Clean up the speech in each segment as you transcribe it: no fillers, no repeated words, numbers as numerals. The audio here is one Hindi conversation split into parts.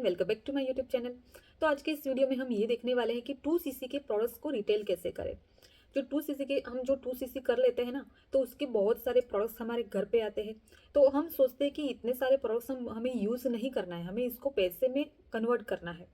Everyone, welcome back to my YouTube channel. तो आज के इस वीडियो में हम ये देखने वाले हैं कि 2cc के प्रोडक्ट्स को रिटेल कैसे करें। जो 2cc के हम जो 2cc कर लेते हैं ना, तो उसके बहुत सारे प्रोडक्ट्स हमारे घर पे आते हैं। तो हम सोचते हैं कि इतने सारे प्रोडक्ट्स हमें यूज़ नहीं करना है, हमें इसको पैसे में कन्वर्ट करना है।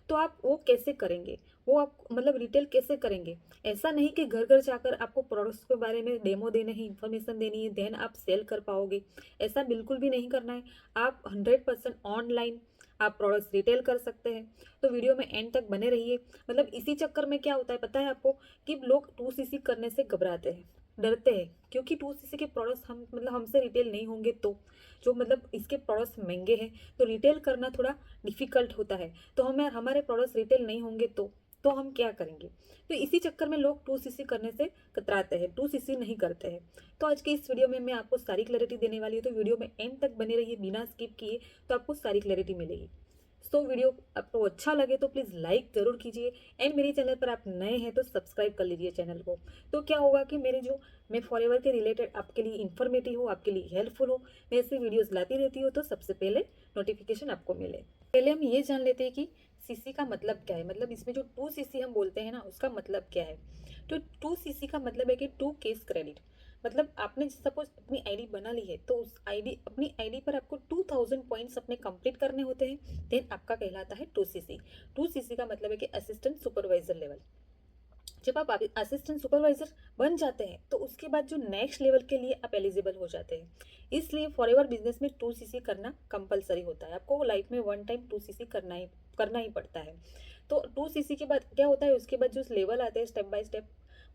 तो आप वो कैसे करेंगे, वो आप मतलब रिटेल कैसे करेंगे। ऐसा नहीं कि घर घर जाकर आपको प्रोडक्ट्स के बारे में डेमो देने हैं, इन्फॉर्मेशन देनी है, देन आप सेल कर पाओगे। ऐसा बिल्कुल भी नहीं करना है। आप 100% ऑनलाइन आप प्रोडक्ट्स रिटेल कर सकते हैं। तो वीडियो में एंड तक बने रहिए। मतलब इसी चक्कर में क्या होता है पता है आपको, कि लोग 2cc करने से घबराते हैं, डरते हैं, क्योंकि 2cc के प्रोडक्ट्स हम मतलब हमसे रिटेल नहीं होंगे तो जो मतलब इसके प्रोडक्ट्स महंगे हैं, तो रिटेल करना थोड़ा डिफिकल्ट होता है। तो हमें हमारे प्रोडक्ट्स रिटेल नहीं होंगे तो हम क्या करेंगे। तो इसी चक्कर में लोग 2cc करने से कतराते हैं, 2cc नहीं करते हैं। तो आज के इस वीडियो में मैं आपको सारी क्लैरिटी देने वाली हूँ, तो वीडियो में एंड तक बने रहिए बिना स्किप किए, तो आपको सारी क्लैरिटी मिलेगी। सो वीडियो आपको अच्छा लगे तो प्लीज़ लाइक ज़रूर कीजिए, एंड मेरे चैनल पर आप नए हैं तो सब्सक्राइब कर लीजिए चैनल को। तो क्या होगा कि मैं फॉरएवर के रिलेटेड आपके लिए इन्फॉर्मेटिव हो, आपके लिए हेल्पफुल हो, मैं ऐसी वीडियोस लाती रहती हूँ, तो सबसे पहले नोटिफिकेशन आपको मिले। पहले हम ये जान लेते हैं कि सीसी का मतलब क्या है। मतलब इसमें जो 2cc हम बोलते हैं ना, उसका मतलब क्या है। तो 2cc का मतलब है कि 2 केस क्रेडिट। मतलब आपने सपोज अपनी आईडी बना ली है, तो उस अपनी आईडी पर आपको 2000 पॉइंट्स अपने कंप्लीट करने होते हैं, देन आपका कहलाता है 2cc। 2cc का मतलब है कि असिस्टेंट सुपरवाइजर लेवल। जब आप असिस्टेंट सुपरवाइजर बन जाते हैं, तो उसके बाद जो नेक्स्ट लेवल के लिए आप एलिजिबल हो जाते हैं। इसलिए फॉरएवर बिजनेस में 2cc करना कंपलसरी होता है। आपको लाइफ में वन टाइम 2cc करना ही पड़ता है। तो 2cc के बाद क्या होता है, उसके बाद जो लेवल आते हैं स्टेप बाय स्टेप,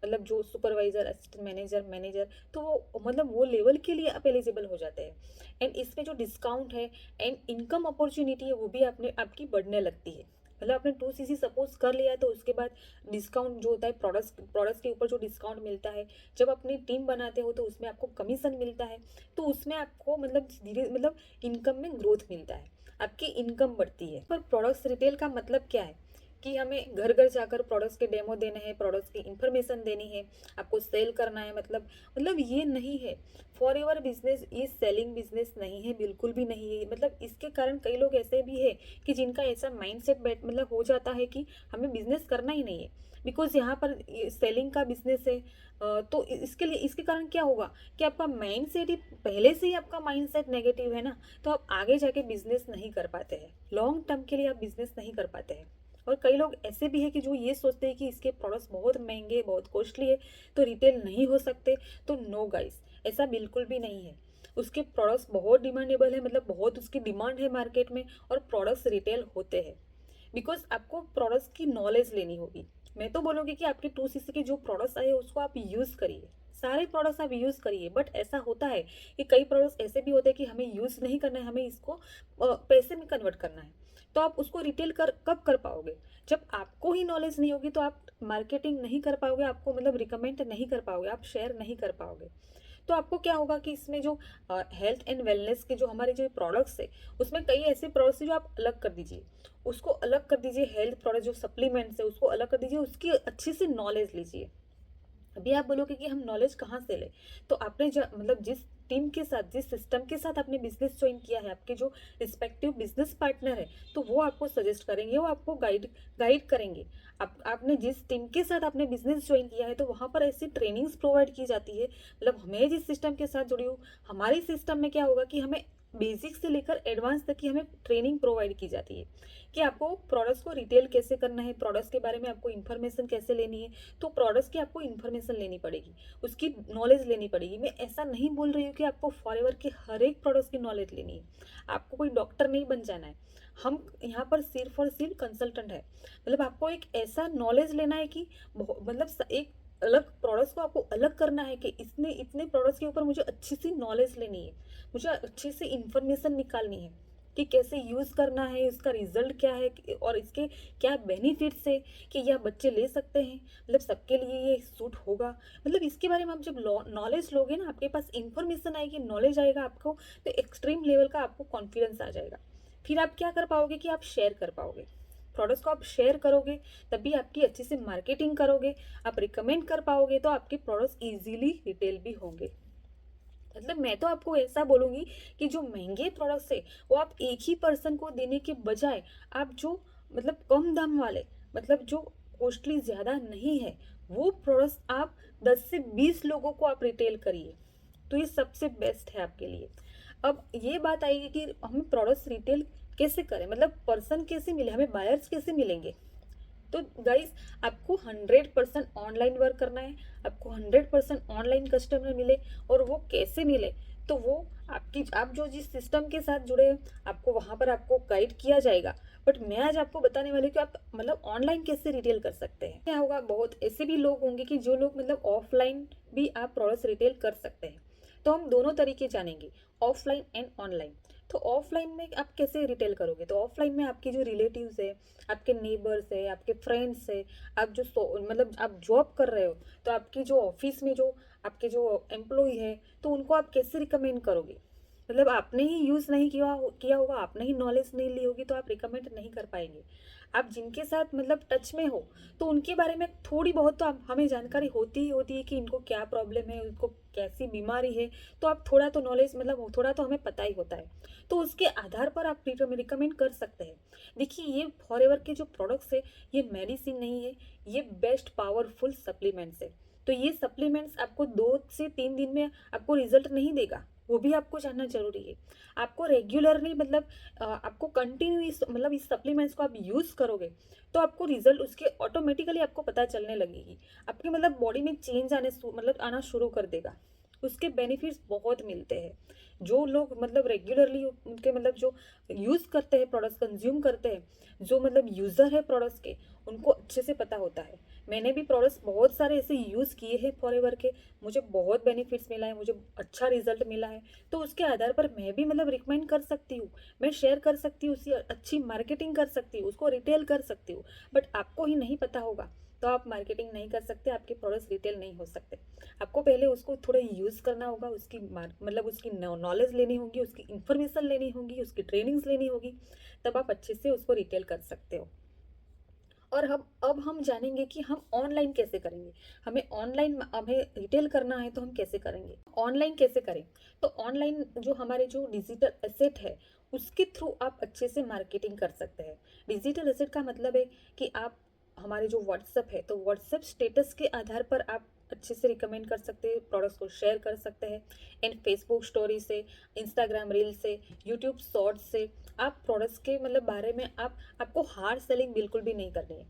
मतलब जो सुपरवाइजर, असिस्टेंट मैनेजर, मैनेजर, तो वो मतलब वो लेवल के लिए आप एलिजिबल हो जाते हैं। एंड इसमें जो डिस्काउंट है एंड इनकम अपॉर्चुनिटी है, वो भी आपकी बढ़ने लगती है। मतलब आपने 2cc सपोज कर लिया, तो उसके बाद डिस्काउंट जो होता है, प्रोडक्ट्स के ऊपर जो डिस्काउंट मिलता है, जब अपनी टीम बनाते हो तो उसमें आपको कमीशन मिलता है। तो उसमें आपको मतलब धीरे मतलब इनकम में ग्रोथ मिलता है, आपकी इनकम बढ़ती है। पर प्रोडक्ट्स रिटेल का मतलब क्या है, कि हमें घर घर जाकर प्रोडक्ट्स के डेमो देने हैं, प्रोडक्ट्स की इंफॉर्मेशन देनी है, आपको सेल करना है। मतलब ये नहीं है फॉरएवर बिजनेस, ये सेलिंग बिजनेस नहीं है, बिल्कुल भी नहीं है। मतलब इसके कारण कई लोग ऐसे भी है कि जिनका ऐसा माइंडसेट मतलब हो जाता है कि हमें बिजनेस करना ही नहीं है, बिकॉज यहाँ पर सेलिंग का बिजनेस है। तो इसके कारण क्या होगा कि आपका माइंड सेट ही पहले से ही आपका माइंड सेट नेगेटिव है ना, तो आप आगे जाके बिजनेस नहीं कर पाते हैं, लॉन्ग टर्म के लिए आप बिजनेस नहीं कर पाते हैं। और कई लोग ऐसे भी है कि जो ये सोचते हैं कि इसके प्रोडक्ट्स बहुत महंगे, बहुत कॉस्टली है, तो रिटेल नहीं हो सकते। तो नो गाइस, ऐसा बिल्कुल भी नहीं है। उसके प्रोडक्ट्स बहुत डिमांडेबल है, मतलब बहुत उसकी डिमांड है मार्केट में, और प्रोडक्ट्स रिटेल होते हैं। बिकॉज आपको प्रोडक्ट्स की नॉलेज लेनी होगी। मैं तो बोलूँगी कि आपके 2cc के जो प्रोडक्ट्स आए उसको आप यूज़ करिए, सारे प्रोडक्ट्स आप यूज़ करिए। बट ऐसा होता है कि कई प्रोडक्ट्स ऐसे भी होते हैं कि हमें यूज़ नहीं करना है, हमें इसको पैसे में कन्वर्ट करना है। तो आप उसको रिटेल कब कर पाओगे, जब आपको ही नॉलेज नहीं होगी। तो आप मार्केटिंग नहीं कर पाओगे, आपको मतलब रिकमेंड नहीं कर पाओगे, आप शेयर नहीं कर पाओगे। तो आपको क्या होगा कि इसमें जो हेल्थ एंड वेलनेस के जो हमारे जो प्रोडक्ट्स है, उसमें कई ऐसे प्रोडक्ट्स है जो आप अलग कर दीजिए, उसको अलग कर दीजिए। हेल्थ प्रोडक्ट जो सप्लीमेंट्स है उसको अलग कर दीजिए, उसकी अच्छी से नॉलेज लीजिए। अभी आप बोलोगे कि हम नॉलेज कहाँ से ले, तो आपने जो मतलब जिस टीम के साथ, जिस सिस्टम के साथ आपने बिजनेस ज्वाइन किया है, आपके जो रिस्पेक्टिव बिजनेस पार्टनर है, तो वो आपको सजेस्ट करेंगे, वो आपको गाइड करेंगे। आपने जिस टीम के साथ आपने बिजनेस ज्वाइन किया है, तो वहाँ पर ऐसी ट्रेनिंग्स प्रोवाइड की जाती है। मतलब मैं जिस सिस्टम के साथ जुड़ी हूँ, हमारी सिस्टम में क्या होगा कि हमें बेसिक से लेकर एडवांस तक की हमें ट्रेनिंग प्रोवाइड की जाती है, कि आपको प्रोडक्ट्स को रिटेल कैसे करना है, प्रोडक्ट्स के बारे में आपको इन्फॉर्मेशन कैसे लेनी है। तो प्रोडक्ट्स की आपको इन्फॉर्मेशन लेनी पड़ेगी, उसकी नॉलेज लेनी पड़ेगी। मैं ऐसा नहीं बोल रही हूँ कि आपको फॉरएवर के हर एक प्रोडक्ट्स की नॉलेज लेनी है, आपको कोई डॉक्टर नहीं बन जाना है। हम यहाँ पर सिर्फ और सिर्फ कंसल्टेंट है। मतलब आपको एक ऐसा नॉलेज लेना है कि मतलब एक अलग प्रोडक्ट्स को आपको अलग करना है, कि इसने इतने प्रोडक्ट्स के ऊपर मुझे अच्छी सी नॉलेज लेनी है, मुझे अच्छी सी इंफॉर्मेशन निकालनी है कि कैसे यूज़ करना है, इसका रिजल्ट क्या है, और इसके क्या बेनिफिट्स है, कि यह बच्चे ले सकते हैं, मतलब सबके लिए ये सूट होगा। मतलब इसके बारे में आप जब नॉलेज लोगे ना, आपके पास इंफॉर्मेशन आएगी, नॉलेज आएगा आपको, तो एक्सट्रीम लेवल का आपको कॉन्फिडेंस आ जाएगा। फिर आप क्या कर पाओगे कि आप शेयर कर पाओगे प्रोडक्ट्स को, आप शेयर करोगे तभी आपकी अच्छी से मार्केटिंग करोगे, आप रिकमेंड कर पाओगे, तो आपके प्रोडक्ट्स इजीली रिटेल भी होंगे। मतलब मैं तो आपको ऐसा बोलूँगी कि जो महँगे प्रोडक्ट्स है वो आप एक ही पर्सन को देने के बजाय आप जो मतलब कम दाम वाले, मतलब जो कॉस्टली ज़्यादा नहीं है, वो प्रोडक्ट्स आप 10 से 20 लोगों को आप रिटेल करिए, तो ये सबसे बेस्ट है आपके लिए। अब ये बात आएगी कि हमें प्रोडक्ट्स रिटेल कैसे करें, मतलब पर्सन कैसे मिले, हमें बायर्स कैसे मिलेंगे। तो गाइस, आपको 100% ऑनलाइन वर्क करना है, आपको 100% ऑनलाइन कस्टमर मिले, और वो कैसे मिले, तो वो आप जो जिस सिस्टम के साथ जुड़े हैं, आपको वहाँ पर आपको गाइड किया जाएगा। बट मैं आज आपको बताने वाली हूँ कि आप मतलब ऑनलाइन कैसे रिटेल कर सकते हैं। क्या होगा, बहुत ऐसे भी लोग होंगे कि जो लोग मतलब ऑफलाइन भी आप प्रोडक्ट्स रिटेल कर सकते हैं। तो हम दोनों तरीके जानेंगे, ऑफलाइन एंड ऑनलाइन। तो ऑफलाइन में आप कैसे रिटेल करोगे, तो ऑफलाइन में आपके जो रिलेटिव्स है, आपके नेबर्स है, आपके फ्रेंड्स है, आप जो मतलब आप जॉब कर रहे हो, तो आपकी जो ऑफिस में जो आपके जो एम्प्लॉय है, तो उनको आप कैसे रिकमेंड करोगे। मतलब आपने ही यूज़ नहीं किया होगा, आपने ही नॉलेज नहीं ली होगी, तो आप रिकमेंड नहीं कर पाएंगे। आप जिनके साथ मतलब टच में हो, तो उनके बारे में थोड़ी बहुत तो हमें जानकारी होती ही होती है कि इनको क्या प्रॉब्लम है, उनको कैसी बीमारी है। तो आप थोड़ा तो नॉलेज मतलब थोड़ा तो हमें पता ही होता है, तो उसके आधार पर आप रिकमेंड कर सकते हैं। देखिए, ये फॉरएवर के जो प्रोडक्ट्स है, ये मेडिसिन नहीं है, ये बेस्ट पावरफुल सप्लीमेंट्स है। तो ये सप्लीमेंट्स आपको 2 से 3 दिन में आपको रिजल्ट नहीं देगा, वो भी आपको जानना जरूरी है। आपको रेगुलरली मतलब आपको कंटिन्यू मतलब इस सप्लीमेंट्स को आप यूज़ करोगे, तो आपको रिजल्ट उसके ऑटोमेटिकली आपको पता चलने लगेगी। आपके मतलब बॉडी में चेंज मतलब आना शुरू कर देगा। उसके बेनिफिट्स बहुत मिलते हैं। जो लोग मतलब रेगुलरली उनके मतलब जो यूज़ करते हैं, प्रोडक्ट्स कंज्यूम करते हैं, जो मतलब यूज़र है प्रोडक्ट्स के, उनको अच्छे से पता होता है। मैंने भी प्रोडक्ट्स बहुत सारे ऐसे यूज़ किए हैं फॉरएवर के, मुझे बहुत बेनिफिट्स मिला है, मुझे अच्छा रिजल्ट मिला है। तो उसके आधार पर मैं भी मतलब रिकमेंड कर सकती हूँ, मैं शेयर कर सकती हूँ, उसकी अच्छी मार्केटिंग कर सकती हूँ, उसको रिटेल कर सकती हूँ। बट आपको ही नहीं पता होगा, तो आप मार्केटिंग नहीं कर सकते, आपके प्रोडक्ट्स रिटेल नहीं हो सकते। आपको पहले उसको थोड़ा यूज़ करना होगा, उसकी मतलब उसकी नॉलेज लेनी होगी, उसकी इन्फॉर्मेशन लेनी होगी, उसकी ट्रेनिंग्स लेनी होगी, तब आप अच्छे से उसको रिटेल कर सकते हो। और अब हम जानेंगे कि हम ऑनलाइन कैसे करेंगे। हमें रिटेल करना है, तो हम कैसे करेंगे, ऑनलाइन कैसे करें। तो ऑनलाइन जो हमारे जो डिजिटल एसेट है, उसके थ्रू आप अच्छे से मार्केटिंग कर सकते हैं। डिजिटल एसेट का मतलब है कि आप हमारे जो व्हाट्सएप है, तो व्हाट्सएप स्टेटस के आधार पर आप अच्छे से रिकमेंड कर सकते हैं, प्रोडक्ट्स को शेयर कर सकते हैं। एंड फेसबुक स्टोरी से, इंस्टाग्राम रील से, यूट्यूब शॉर्ट्स से आप प्रोडक्ट्स के मतलब बारे में आपको हार्ड सेलिंग बिल्कुल भी नहीं करनी है।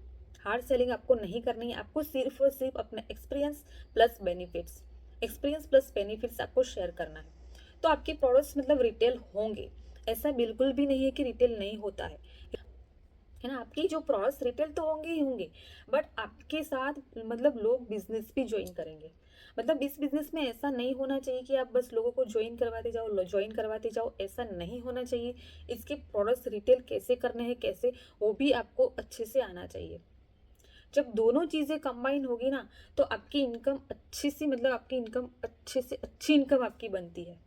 हार्ड सेलिंग आपको नहीं करनी है, आपको सिर्फ और सिर्फ अपना एक्सपीरियंस प्लस बेनिफिट्स आपको शेयर करना है। तो आपके प्रोडक्ट्स मतलब रिटेल होंगे, ऐसा बिल्कुल भी नहीं है कि रिटेल नहीं होता है ना। आपकी जो प्रोडक्ट्स रिटेल तो होंगे ही होंगे, बट आपके साथ मतलब लोग बिजनेस भी ज्वाइन करेंगे। मतलब इस बिजनेस में ऐसा नहीं होना चाहिए कि आप बस लोगों को ज्वाइन करवाते जाओ, ऐसा नहीं होना चाहिए। इसके प्रोडक्ट्स रिटेल कैसे करने हैं, कैसे, वो भी आपको अच्छे से आना चाहिए। जब दोनों चीज़ें कंबाइन होगी ना, तो आपकी इनकम अच्छी सी मतलब आपकी इनकम अच्छे से अच्छी इनकम आपकी बनती है।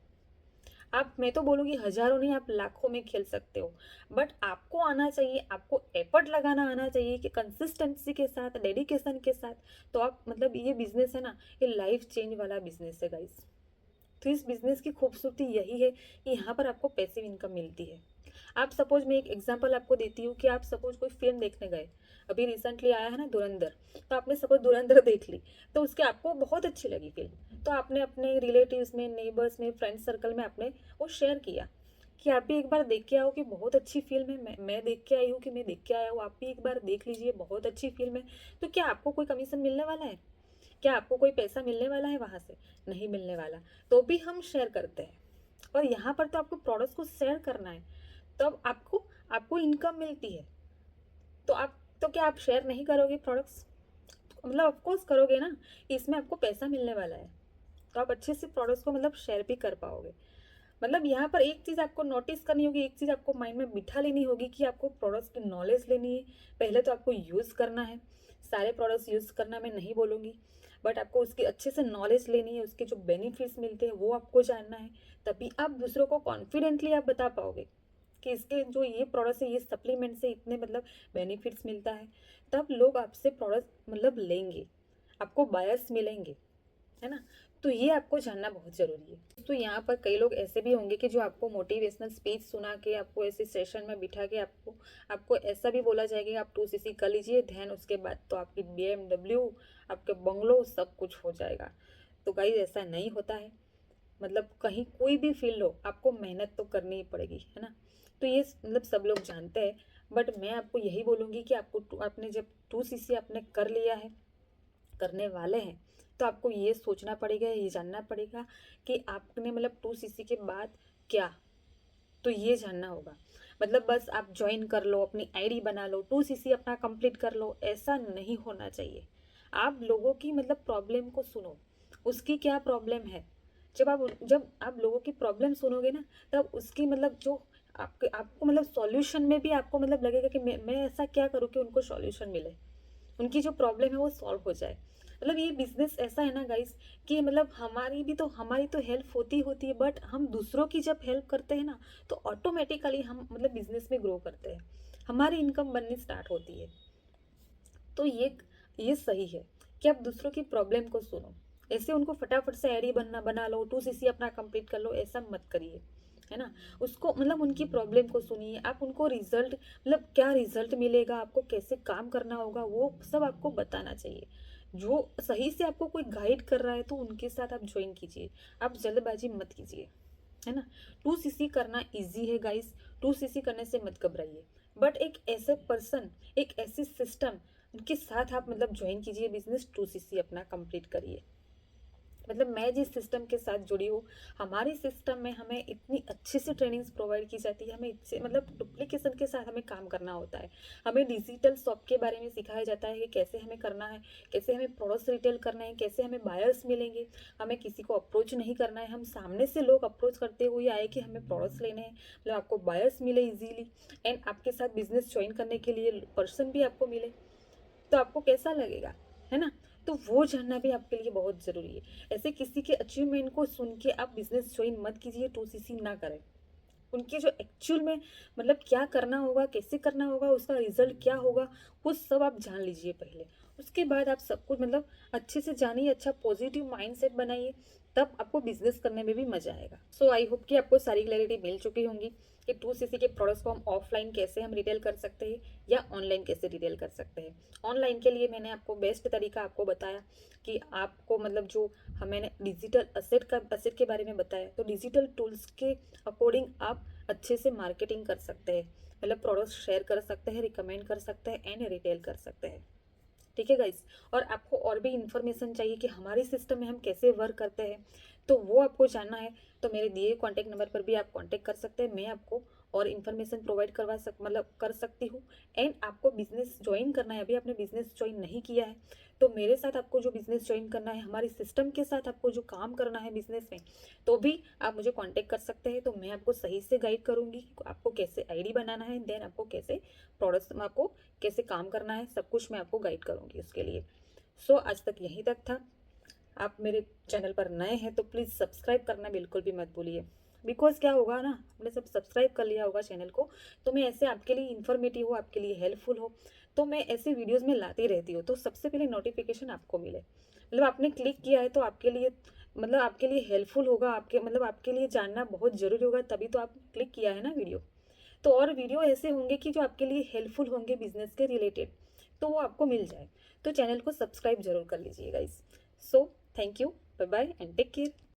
आप, मैं तो बोलूँगी हज़ारों नहीं, आप लाखों में खेल सकते हो। बट आपको आना चाहिए, आपको एफर्ट लगाना आना चाहिए कि कंसिस्टेंसी के साथ, डेडिकेशन के साथ। तो आप मतलब ये बिज़नेस है ना, ये लाइफ चेंज वाला बिज़नेस है गाइस। तो इस बिज़नेस की खूबसूरती यही है कि यहाँ पर आपको पैसिव इनकम मिलती है। आप सपोज, मैं एक एग्जांपल आपको देती हूँ कि आप सपोज कोई फिल्म देखने गए, अभी रिसेंटली आया है ना धुरंधर, तो आपने सपोज धुरंधर देख ली, तो उसके आपको बहुत अच्छी लगी फिल्म, तो आपने अपने रिलेटिव्स में, नेबर्स में, फ्रेंड सर्कल में आपने वो शेयर किया कि आप भी एक बार देख के आओ कि बहुत अच्छी फिल्म है, मैं देख के आई हूँ, कि मैं देख के आया हूँ, आप भी एक बार देख लीजिए, बहुत अच्छी फिल्म है। तो क्या आपको कोई कमीशन मिलने वाला है, क्या आपको कोई पैसा मिलने वाला है वहाँ से, नहीं मिलने वाला। तो भी हम शेयर करते हैं, और यहाँ पर तो आपको प्रोडक्ट्स को शेयर करना है, तब आपको आपको इनकम मिलती है। तो आप, तो क्या आप शेयर नहीं करोगे प्रोडक्ट्स, मतलब ऑफकोर्स करोगे ना, कि इसमें आपको पैसा मिलने वाला है, तो आप अच्छे से प्रोडक्ट्स को मतलब शेयर भी कर पाओगे। मतलब यहाँ पर एक चीज़ आपको नोटिस करनी होगी, एक चीज़ आपको माइंड में बिठा लेनी होगी कि आपको प्रोडक्ट्स की नॉलेज लेनी है। पहले तो आपको यूज़ करना है, सारे प्रोडक्ट्स यूज़ करना मैं नहीं बोलूँगी, बट आपको उसकी अच्छे से नॉलेज लेनी है, उसके जो बेनिफिट्स मिलते हैं वो आपको जानना है। तभी आप दूसरों को कॉन्फिडेंटली आप बता पाओगे कि इसके जो ये प्रोडक्ट्स है, ये सप्लीमेंट से इतने मतलब बेनिफिट्स मिलता है। तब लोग आपसे प्रोडक्ट मतलब लेंगे, आपको बायर्स मिलेंगे, है ना। तो ये आपको जानना बहुत ज़रूरी है। तो यहाँ पर कई लोग ऐसे भी होंगे कि जो आपको मोटिवेशनल स्पीच सुना के आपको ऐसे सेशन में बिठा के आपको आपको ऐसा भी बोला जाएगा कि आप 2cc कर लीजिए, ध्यान उसके बाद तो आपकी BMW, आपके बंगलो सब कुछ हो जाएगा। तो गाइस ऐसा नहीं होता है। मतलब कहीं कोई भी फील्ड हो, आपको मेहनत तो करनी ही पड़ेगी, है ना। तो ये मतलब सब लोग जानते हैं, बट मैं आपको यही बोलूँगी कि आपने जब 2cc आपने कर लिया है, करने वाले हैं, तो आपको ये सोचना पड़ेगा, ये जानना पड़ेगा कि आपने मतलब 2cc के बाद क्या, तो ये जानना होगा। मतलब बस आप ज्वाइन कर लो, अपनी आईडी बना लो, 2cc अपना कंप्लीट कर लो, ऐसा नहीं होना चाहिए। आप लोगों की मतलब प्रॉब्लम को सुनो, उसकी क्या प्रॉब्लम है। जब आप लोगों की प्रॉब्लम सुनोगे ना, तब उसकी मतलब जो आपको मतलब सॉल्यूशन में भी आपको मतलब लगेगा कि मैं ऐसा क्या करूँ कि उनको सॉल्यूशन मिले, उनकी जो प्रॉब्लम है वो सॉल्व हो जाए। मतलब ये बिजनेस ऐसा है ना गाइस, कि मतलब हमारी तो हेल्प होती है, बट हम दूसरों की जब हेल्प करते हैं ना, तो ऑटोमेटिकली हम मतलब बिजनेस में ग्रो करते हैं, हमारी इनकम बननी स्टार्ट होती है। तो ये सही है कि आप दूसरों की प्रॉब्लम को सुनो, ऐसे उनको फटाफट से आईडी बना लो, 2cc अपना कंप्लीट कर लो, ऐसा मत करिए, है ना। उसको मतलब उनकी प्रॉब्लम को सुनिए, आप उनको रिजल्ट मतलब क्या रिजल्ट मिलेगा, आपको कैसे काम करना होगा, वो सब आपको बताना चाहिए। जो सही से आपको कोई गाइड कर रहा है तो उनके साथ आप ज्वाइन कीजिए, आप जल्दबाजी मत कीजिए, है ना। 2cc करना इजी है गाइस, 2cc करने से मत घबराइए, बट एक ऐसे पर्सन, एक ऐसी सिस्टम के साथ आप मतलब ज्वाइन कीजिए बिजनेस, 2cc अपना कंप्लीट करिए। मतलब मैं जिस सिस्टम के साथ जुड़ी हूँ, हमारे सिस्टम में हमें इतनी अच्छे से ट्रेनिंग्स प्रोवाइड की जाती है, हमें इससे मतलब डुप्लीकेशन के साथ हमें काम करना होता है। हमें डिजिटल शॉप के बारे में सिखाया जाता है कि कैसे हमें करना है, कैसे हमें प्रोडक्ट्स रिटेल करना है, कैसे हमें बायर्स मिलेंगे, हमें किसी को अप्रोच नहीं करना है, हम सामने से लोग अप्रोच करते हुए आए कि हमें प्रोडक्ट्स लेने हैं, मतलब आपको बायर्स मिले इजीली, एंड आपके साथ बिजनेस ज्वाइन करने के लिए पर्सन भी आपको मिले, तो आपको कैसा लगेगा, है ना। तो वो जानना भी आपके लिए बहुत ज़रूरी है। ऐसे किसी के अचीवमेंट को सुन के आप बिजनेस ज्वाइन मत कीजिए, 2cc ना करें। उनके जो एक्चुअल में मतलब क्या करना होगा, कैसे करना होगा, उसका रिजल्ट क्या होगा, वो सब आप जान लीजिए पहले। उसके बाद आप सब कुछ मतलब अच्छे से जानिए, अच्छा पॉजिटिव माइंडसेट बनाइए, तब आपको बिजनेस करने में भी मजा आएगा। सो आई होप कि आपको सारी क्लैरिटी मिल चुकी होंगी कि 2cc के प्रोडक्ट्स को हम ऑफलाइन कैसे हम रिटेल कर सकते हैं या ऑनलाइन कैसे रिटेल कर सकते हैं। ऑनलाइन के लिए मैंने आपको बेस्ट तरीका आपको बताया कि आपको मतलब जो मैंने डिजिटल असेट के बारे में बताया, तो डिजिटल टूल्स के अकॉर्डिंग आप अच्छे से मार्केटिंग कर सकते हैं, मतलब प्रोडक्ट्स शेयर कर सकते हैं, रिकमेंड कर सकते हैं एंड रिटेल कर सकते हैं। ठीक है गाइस। और आपको और भी इन्फॉर्मेशन चाहिए कि हमारे सिस्टम में हम कैसे वर्क करते हैं, तो वो आपको जानना है, तो मेरे दिए कॉन्टैक्ट नंबर पर भी आप कॉन्टैक्ट कर सकते हैं, मैं आपको और इन्फॉर्मेशन प्रोवाइड मतलब कर सकती हूँ। एंड आपको बिजनेस ज्वाइन करना है, अभी आपने बिजनेस ज्वाइन नहीं किया है, तो मेरे साथ आपको जो बिजनेस ज्वाइन करना है, हमारे सिस्टम के साथ आपको जो काम करना है बिजनेस में, तो भी आप मुझे कांटेक्ट कर सकते हैं। तो मैं आपको सही से गाइड करूँगी, आपको कैसे आईडी बनाना है, देन आपको कैसे प्रोडक्ट्स में आपको कैसे काम करना है, सब कुछ मैं आपको गाइड करूँगी उसके लिए। सो आज तक यहीं तक था। आप मेरे चैनल पर नए हैं तो प्लीज़ सब्सक्राइब करना बिल्कुल भी मत भूलिए, बिकॉज क्या होगा ना, आपने सब सब्सक्राइब कर लिया होगा चैनल को, तो मैं ऐसे आपके लिए इन्फॉर्मेटिव हो, आपके लिए हेल्पफुल हो, तो मैं ऐसे वीडियोस में लाती रहती हूँ, तो सबसे पहले नोटिफिकेशन आपको मिले। मतलब आपने क्लिक किया है तो आपके लिए हेल्पफुल होगा, आपके लिए जानना बहुत ज़रूरी होगा, तभी तो आप क्लिक किया है ना वीडियो। तो और वीडियो ऐसे होंगे कि जो आपके लिए हेल्पफुल होंगे बिजनेस के रिलेटेड, तो वो आपको मिल जाए। तो चैनल को सब्सक्राइब जरूर कर लीजिएगा इस। So thank you, bye bye and take care.